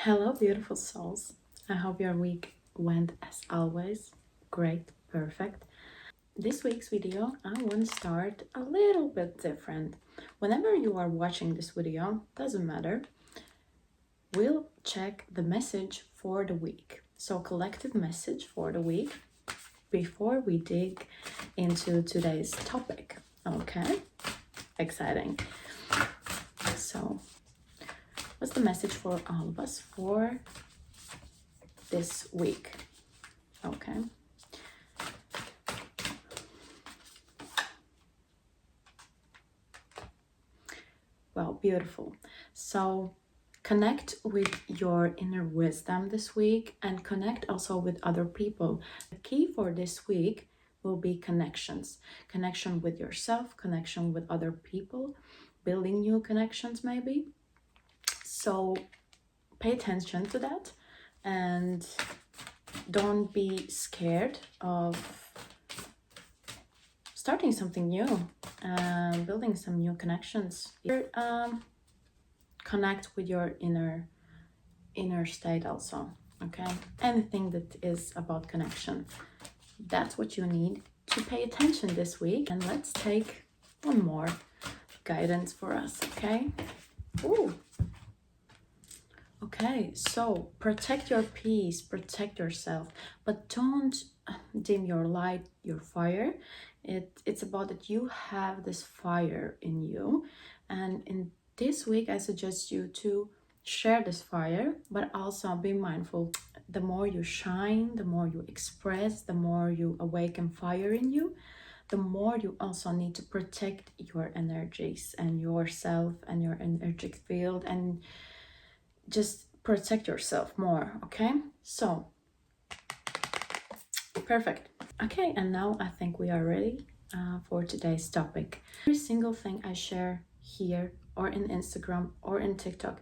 Hello, beautiful souls. I hope your week went as always great, perfect. This week's video, I want to start a little bit different. Whenever you are watching this video, doesn't matter, we'll check the message for the week. So, collective message for the week before we dig into today's topic. Okay, exciting. So, what's the message for all of us for this week? Okay. Well, beautiful. So connect with your inner wisdom this week and connect also with other people. The key for this week will be connections. Connection with yourself, connection with other people, building new connections maybe. So pay attention to that and don't be scared of starting something new and building some new connections. Connect with your inner state also. Okay, anything that is about connection, that's what you need to pay attention this week. And let's take one more guidance for us. Okay. Ooh. Okay, so protect your peace, protect yourself, but don't dim your light, your fire. It's about that you have this fire in you, and in this week I suggest you to share this fire, but also be mindful. The more you shine, the more you express, the more you awaken fire in you, the more you also need to protect your energies and yourself and your energetic field, and just protect yourself more. Okay, so perfect. Okay, and now I think we are ready for today's topic. Every single thing I share here or in Instagram or in TikTok,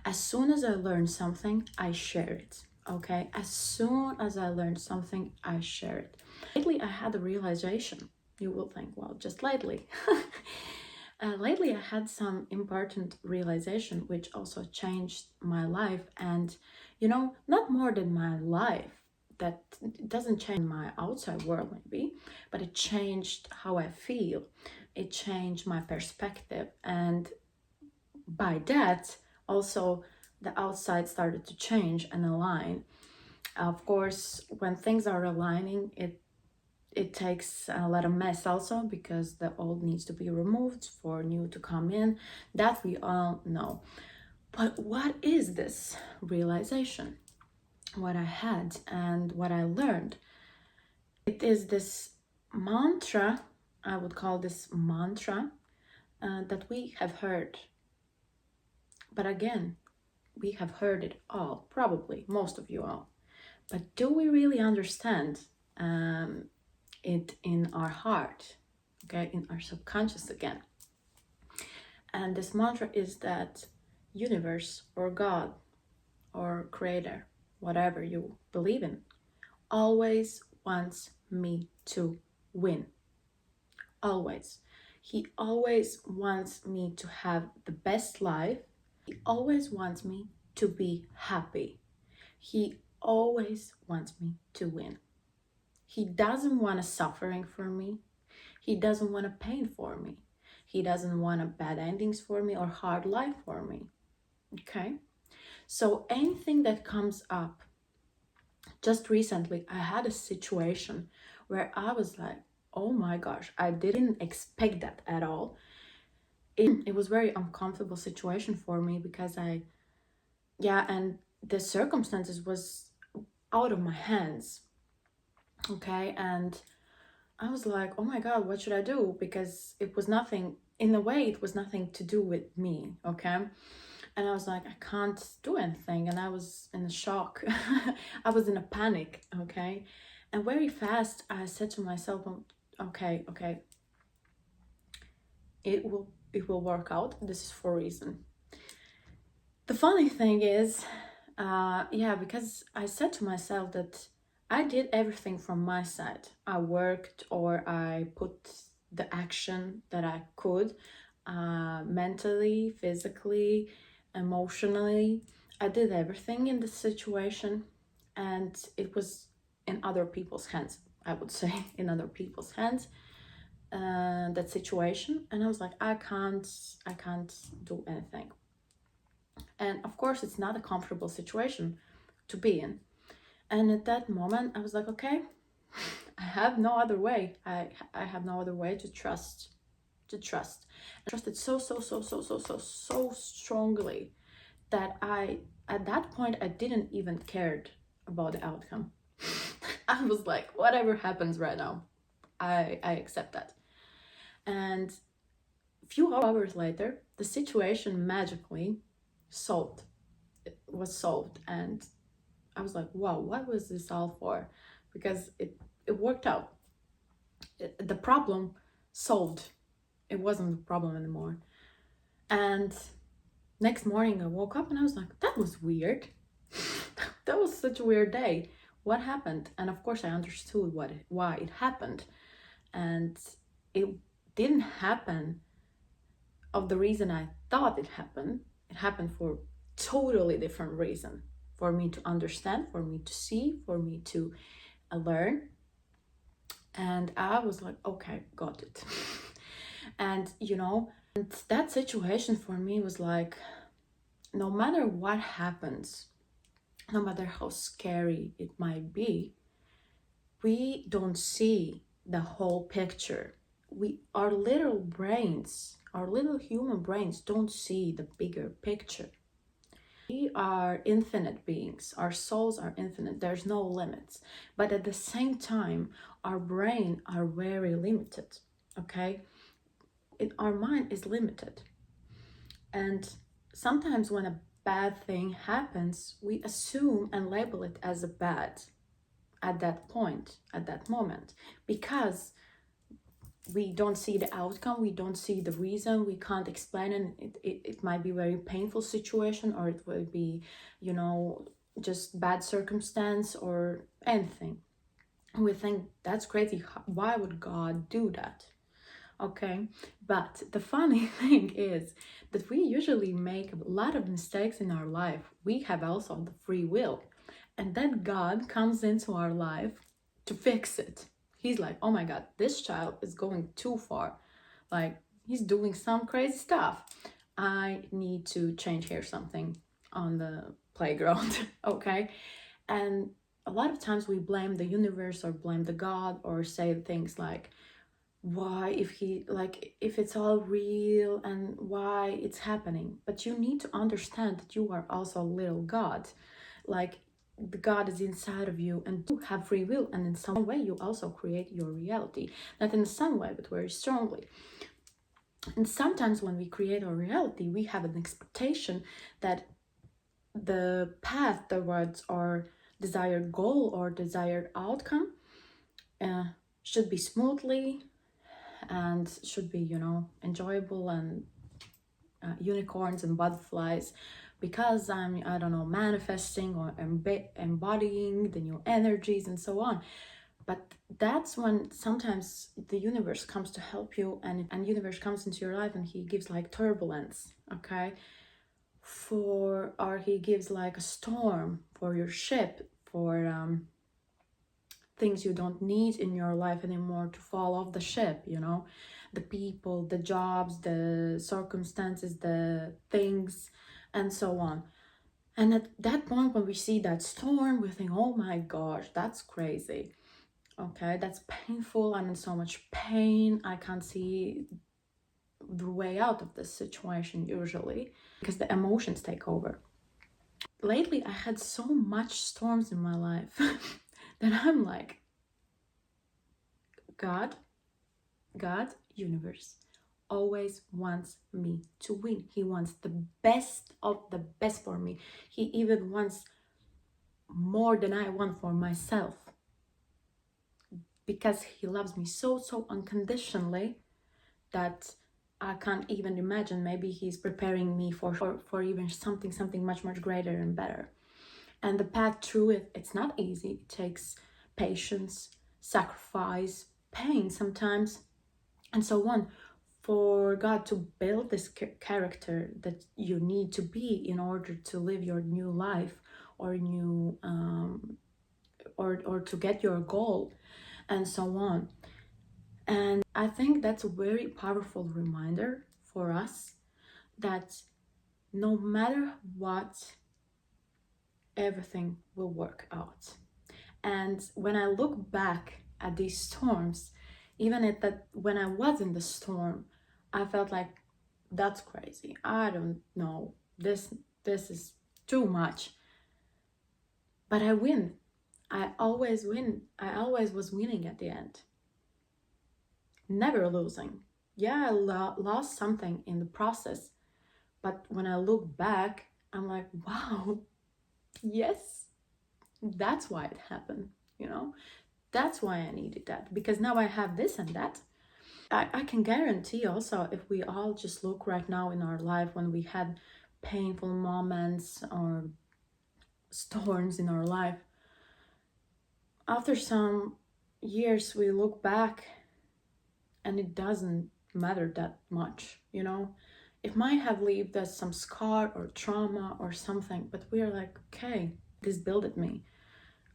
as soon as I learn something, I share it. Okay, as soon as I learn something, I share it. Lately I had a realization. You will think, well, just lately. Lately I had some important realization which also changed my life, and not more than my life, that it doesn't change my outside world maybe, but it changed how I feel. It changed my perspective, and by that also the outside started to change and align. Of course, when things are aligning, it takes a lot of mess also, because the old needs to be removed for new to come in. That we all know. But what is this realization? What I had and what I learned. It is this mantra, I would call this mantra, that we have heard. But again, we have heard it all, probably, most of you all. But do we really understand it in our heart, okay, in our subconscious again? And this mantra is that universe or God or creator, whatever you believe in, always wants me to win. Always. He always wants me to have the best life. He always wants me to be happy. He always wants me to win. He doesn't want a suffering for me. He doesn't want a pain for me. He doesn't want a bad endings for me or hard life for me. Okay? So anything that comes up, just recently I had a situation where I was like, oh my gosh, I didn't expect that at all. It was very uncomfortable situation for me, because and the circumstances was out of my hands. Okay, and I was like, oh my god, what should I do? Because it was nothing, in a way it was nothing to do with me. Okay, and I was like, I can't do anything, and I was in a shock. I was in a panic. Okay, and very fast I said to myself, okay, it will work out. This is for a reason. The funny thing is, because I said to myself that I did everything from my side. I worked, or I put the action that I could, mentally, physically, emotionally. I did everything in this situation, and it was in other people's hands, I would say, in other people's hands, that situation. And I was like, I can't do anything. And of course, it's not a comfortable situation to be in. And at that moment, I was like, okay, I have no other way. I have no other way to trust. To trust. I trusted so strongly that at that point, I didn't even cared about the outcome. I was like, whatever happens right now, I accept that. And a few hours later, the situation magically solved. It was solved, and I was like, wow, what was this all for? Because it worked out. The problem solved. It wasn't a problem anymore. And next morning I woke up and I was like, that was weird. That was such a weird day. What happened? And of course I understood why it happened. And it didn't happen of the reason I thought it happened. It happened for totally different reason. For me to understand, for me to see, for me to learn. And I was like, okay, got it. And that situation for me was like, no matter what happens, no matter how scary it might be, we don't see the whole picture. Our little brains, our little human brains don't see the bigger picture. We are infinite beings. Our souls are infinite. There's no limits. But at the same time, our brain are very limited, okay? Our mind is limited. And sometimes when a bad thing happens, we assume and label it as a bad at that point, at that moment, because we don't see the outcome, we don't see the reason, we can't explain it. It might be a very painful situation, or it will be, just bad circumstance or anything. And we think, that's crazy. Why would God do that? Okay, but the funny thing is that we usually make a lot of mistakes in our life. We have also the free will, and then God comes into our life to fix it. He's like, oh my God, this child is going too far. Like, he's doing some crazy stuff. I need to change here something on the playground, okay? And a lot of times we blame the universe or blame the God or say things like, why, if it's all real, and why it's happening. But you need to understand that you are also a little God. Like, the God is inside of you, and you have free will, and in some way you also create your reality. Not in some way, but very strongly. And sometimes when we create our reality, we have an expectation that the path towards our desired goal or desired outcome should be smoothly and should be, enjoyable, and unicorns and butterflies, because I'm, I don't know, manifesting or embodying the new energies and so on. But that's when sometimes the universe comes to help you, and universe comes into your life and he gives like turbulence, okay? Or he gives like a storm for your ship, for things you don't need in your life anymore to fall off the ship, the people, the jobs, the circumstances, the things, and so on. And at that point, when we see that storm, we think, oh my gosh, that's crazy. Okay, that's painful. I'm in so much pain. I can't see the way out of this situation usually, because the emotions take over. Lately, I had so much storms in my life that I'm like, God, universe always wants me to win. He wants the best of the best for me. He even wants more than I want for myself, because he loves me so unconditionally that I can't even imagine. Maybe he's preparing me for even something much greater and better. And the path through it, it's not easy. It takes patience, sacrifice, pain sometimes, and so on, for God to build this character that you need to be in order to live your new life, or new or to get your goal, and so on. And I think that's a very powerful reminder for us that no matter what, everything will work out. And when I look back at these storms, even at that, when I was in the storm, I felt like, that's crazy. I don't know. This is too much. But I win. I always win. I always was winning at the end. Never losing. Yeah, I lost something in the process. But when I look back, I'm like, wow, yes, that's why it happened, you know? That's why I needed that, because now I have this and that. I can guarantee also, if we all just look right now in our life when we had painful moments or storms in our life, after some years we look back and it doesn't matter that much, you know? It might have left us some scar or trauma or something, but we are like, okay, this builded me.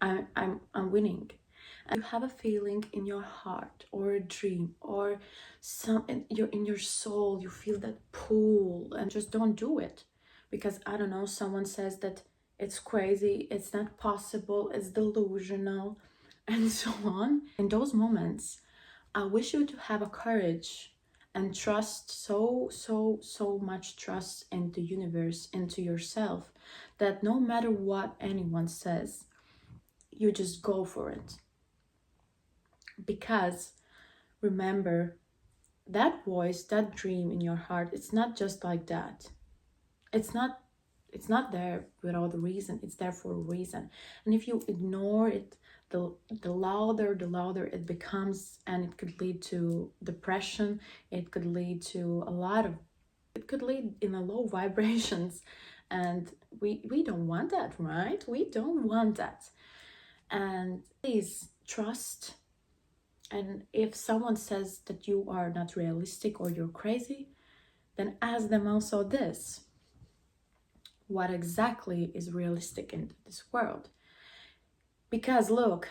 I'm winning. And you have a feeling in your heart or a dream or some in your soul, you feel that pull, and just don't do it because, I don't know, someone says that it's crazy, it's not possible, it's delusional, and so on. In those moments, I wish you to have a courage and trust, so much trust in the universe, into yourself, that no matter what anyone says, you just go for it. Because remember, that voice, that dream in your heart, it's not just like that. It's not there without a reason. It's there for a reason. And if you ignore it, the louder it becomes, and it could lead to depression. It could lead to it could lead in a low vibrations, and we don't want that, right? We don't want that. And please trust. And if someone says that you are not realistic or you're crazy, then ask them also this: what exactly is realistic in this world? Because look,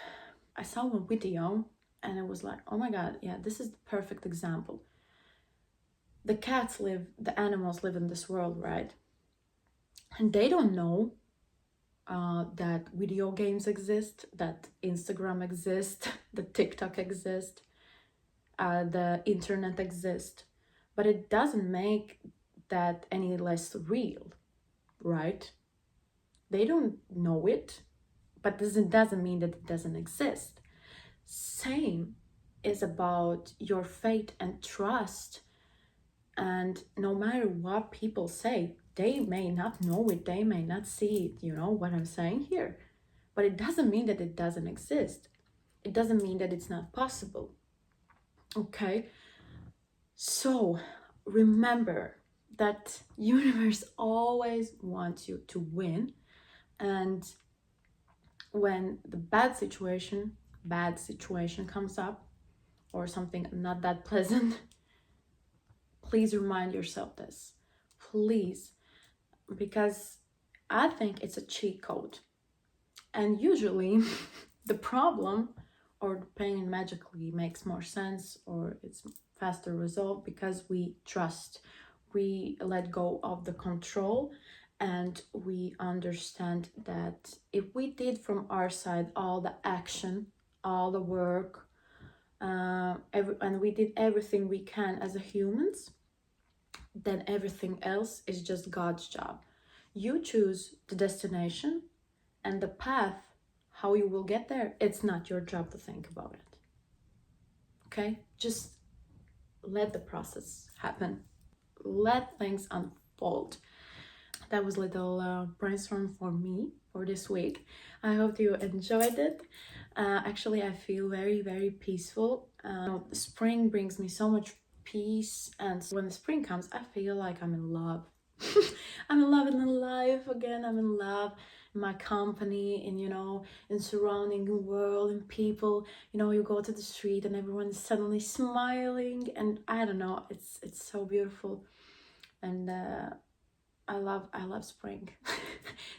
I saw one video and it was like, oh my god, yeah, this is the perfect example. The animals live in this world, right? And they don't know that video games exist, that Instagram exists, that TikTok exists, the internet exists. But it doesn't make that any less real, right? They don't know it, but this doesn't mean that it doesn't exist. Same is about your faith and trust. And no matter what people say, they may not know it, they may not see it, you know what I'm saying here. But it doesn't mean that it doesn't exist. It doesn't mean that it's not possible. Okay? So remember that universe always wants you to win. And when the bad situation comes up, or something not that pleasant, please remind yourself this. Please. Because I think it's a cheat code. And usually the problem or the pain magically makes more sense, or it's faster resolved, because we trust. We let go of the control, and we understand that if we did from our side all the action, all the work, and we did everything we can as a humans, then everything else is just God's job. You choose the destination and the path, how you will get there. It's not your job to think about it. Okay? Just let the process happen. Let things unfold. That was a little brainstorm for me for this week. I hope you enjoyed it. Actually, I feel very, very peaceful. Spring brings me so much peace, and when the spring comes, I feel like I'm in love. I'm in love in life again. I'm in love my company, and in surrounding world and people. You go to the street and everyone is suddenly smiling, and I don't know, it's so beautiful. And I love spring.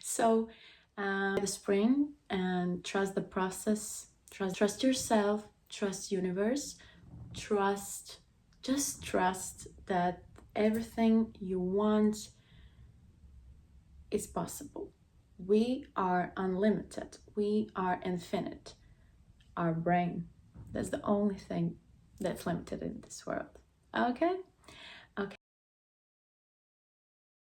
So the spring, and trust the process, trust yourself, trust universe, just trust that everything you want is possible. We are unlimited, we are infinite. Our brain, that's the only thing that's limited in this world. Okay,